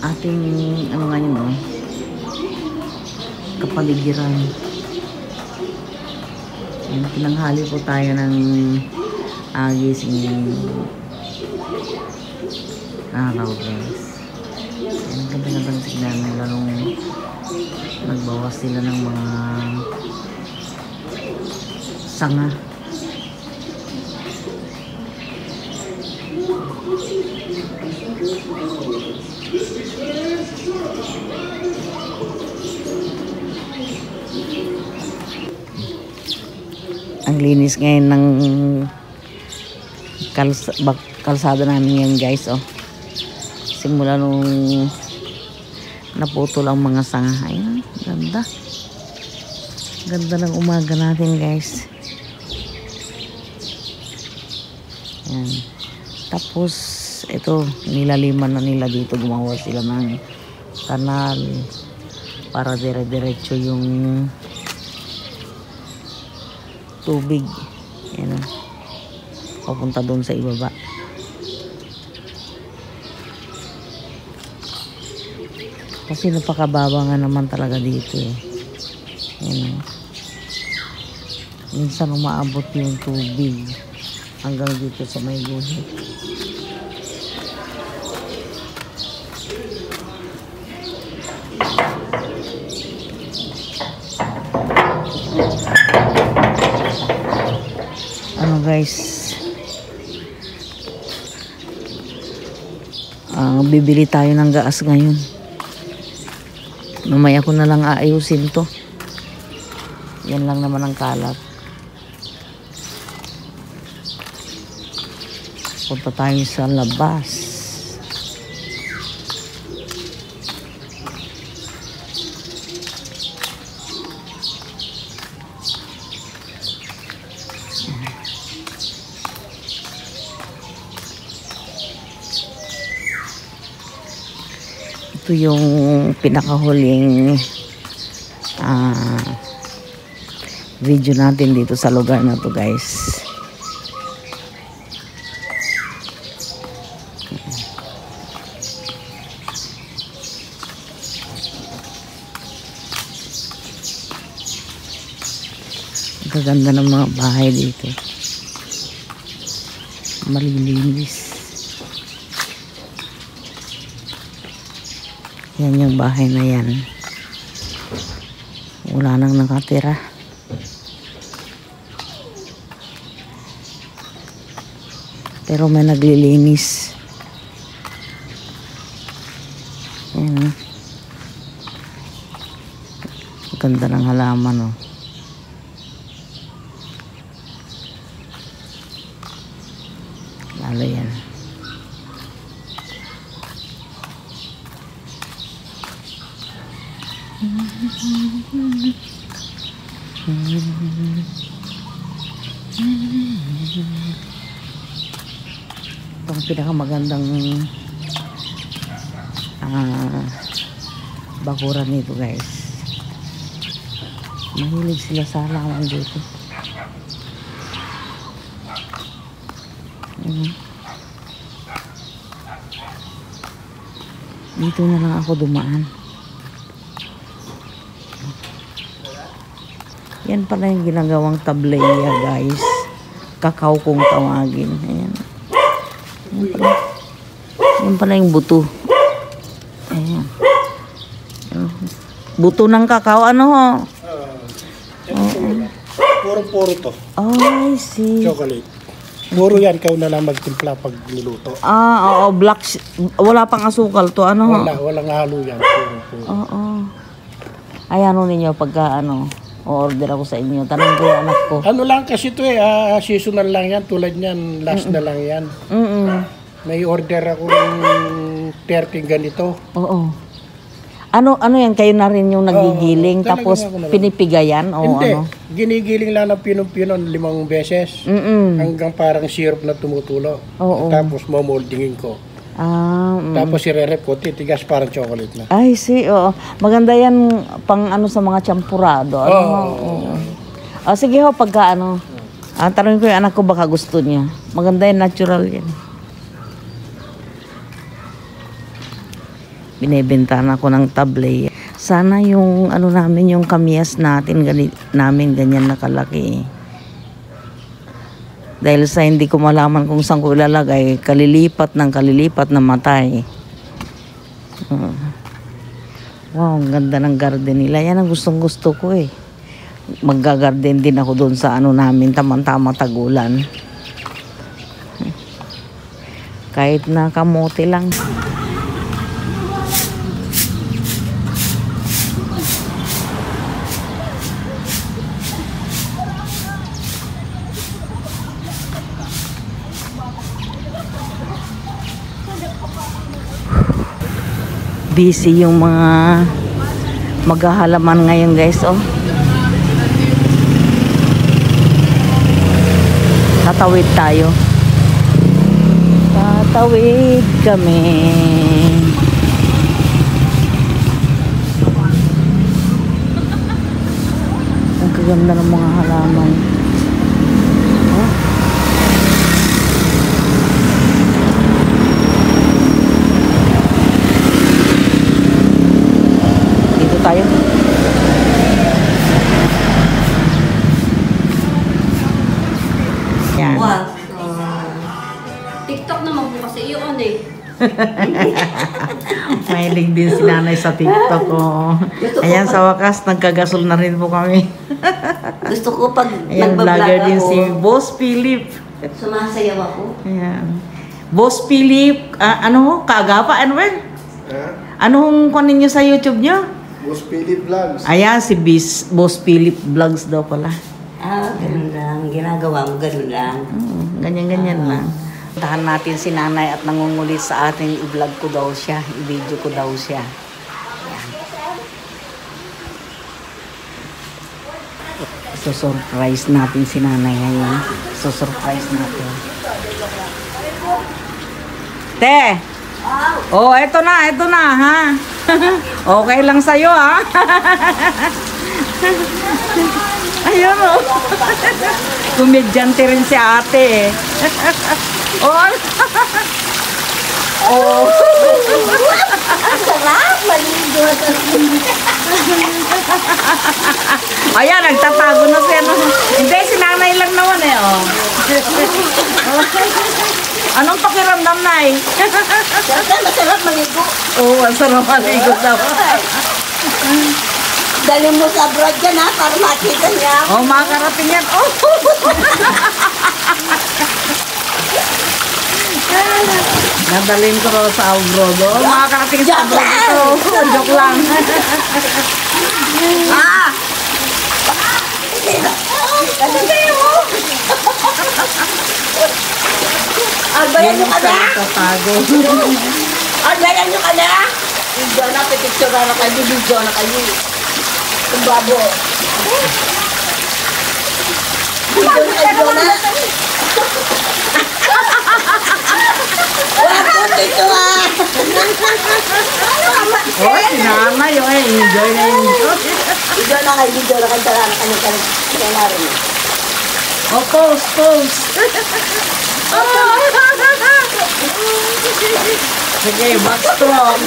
ating ano ngayon, oh, kapaligiran. Yan, pinanghali po tayo ng gising araw, guys. Yan, ganda-gandang signan nila nung nagbawas sila ng mga sanga. Ang linis ngayon ng kalsada namin yan, guys, oh. Simula nung naputol ang mga sanga. Ayun, ganda. Ganda ng umaga natin, guys. Yan. Tapos ito, nilaliman na nila dito, gumawa sila ng kanal para dire-diretso yung tubig. Yan, papunta doon sa ibaba. Kasi napakababa nga naman talaga dito, eh. Yan, minsan umaabot yung tubig hanggang dito sa may guhit. Ano, guys, bibili tayo ng gas ngayon. Mamaya ko na lang aayusin to. Yan lang naman ang kalat. Punta tayo sa labas. Ito yung pinakahuling video natin dito sa lugar na to, guys. Ang gaganda ng mga bahay dito. Malilinis. Yan yung bahay na yan. Wala nang nakatira. Pero may naglilinis. Yan. Ganda ng halaman, oh. Lalo yan. Itong pinakamagandang bakuran nito, guys. Mahilig sila sa halaman dito. Dito na lang ako dumaan. Yan pala yung ginagawang tableya, guys. Kakao kung tawagin. Ayan. Yan pala yung buto. Ayan. Buto ng kakao, ano ho? Puro-puro to. Oh, I see. Chocolate. Puro yan, ikaw na lang magtimpla pag niluto. Oo, black. Wala pang asukal to, ano ho? Walang halo yan. Puro-puro. Oo. Ay, ano ninyo, pagka o-order ako sa inyo. Tanong ko yung anak ko. Ano lang kasi ito seasonal lang yan. Tulad niyan, last na lang yan. May order ako ng 30 ganito. Oo. Ano yan, kayo na rin yung nagigiling, tapos pinipigayan? O Hindi, ano? ginigiling lang ng pinon-pinon 5 beses. Hanggang parang syrup na tumutulo. Oo. Tapos momoldingin ko. Tapos i-re-rep ko, titigas parang chocolate na. Ay, see, oo. Maganda yan pang sa mga champurado. Sige ho, pagka tanongin ko yung anak ko baka gusto niya. Maganda yan, natural yan. Binebentahan ako ng table. Sana yung ano namin, yung kamyas natin, namin ganyan nakalaki. Dahil sa hindi ko malaman kung saan ko ilalagay, kalilipat na matay. Wow, ang ganda ng garden nila. Yan ang gustong gusto ko eh. Magga-garden din ako doon sa ano namin, tamang-tama tagulan. Kahit na kamote lang. Busy yung mga maghahalaman ngayon guys, oh. Tatawid tayo. Tatawid kami. Ang kaganda ng mga halaman. Oh. Dito tayo. Yan. Wow. TikTok naman po kasi yun eh. Mahilig din si nanay sa TikTok, oh. Ayan, sa wakas, nagkagasol na rin po kami. Gusto ko pag Ayan, nagbablog vlogger din ako, si Boss Philip. sumasayaw ako. Ayan. Boss Philip, ano, kaagapa, ano ba? Anong kunin niyo sa YouTube niyo? Boss Philip Vlogs. Ayan, si Boss Philip Vlogs daw pala. Ganun lang. Ginagawa mo, ganun lang. Ganyan-ganyan lang. Tahan natin si nanay at nangungulit sa atin, i-vlog ko daw siya, i-video ko daw siya. Ayan. So-surprise natin si nanay ngayon. So-surprise natin. Te! Oh, eto na, ha? Okay lang sa'yo, ha? Ayun, oh. Komedyante rin si ate, eh. Oh. Oh. Ang sarap! Maligo. Ayan, nagtatago na siya, no? Hindi, si nanay lang naman, eh, oh. Anong pakiramdam, Nay? Siyempre, masarap maligo. Oo, ang sarap maligo daw. Dali mo sa abroad yan ha, para makita niya. Oh, makakarating yan. Oh. Nadalhin ko raw sa abroad. Oh, makakarating sa abroad ito. Joke lang. Ah! Ano kayo mo? Albayan nyo ka na? Nagtatago. Albayan nyo ka na? Video na, pipicture na kayo, video na kayo. Ang babo. Video na kayo na. Wala po dito ah. Oh, si nanay. Oh, enjoy na enjoy. Video na kayo, video na kayo. Tara na kayo, kaya narin. Oh, pose. Sige, backstroke.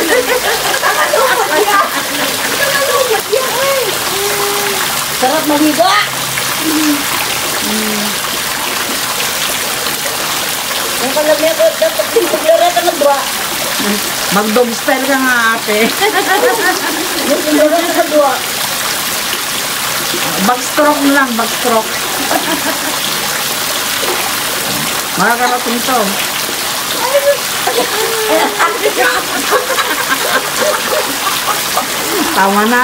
Sarap maligo. Ang kalami ako, dapat tintuglera ka na dua. Mag-dog style ka nga, ate. Yung tintuglera ka na dua. Backstroke lang, backstroke. Makakarating to. Tama na.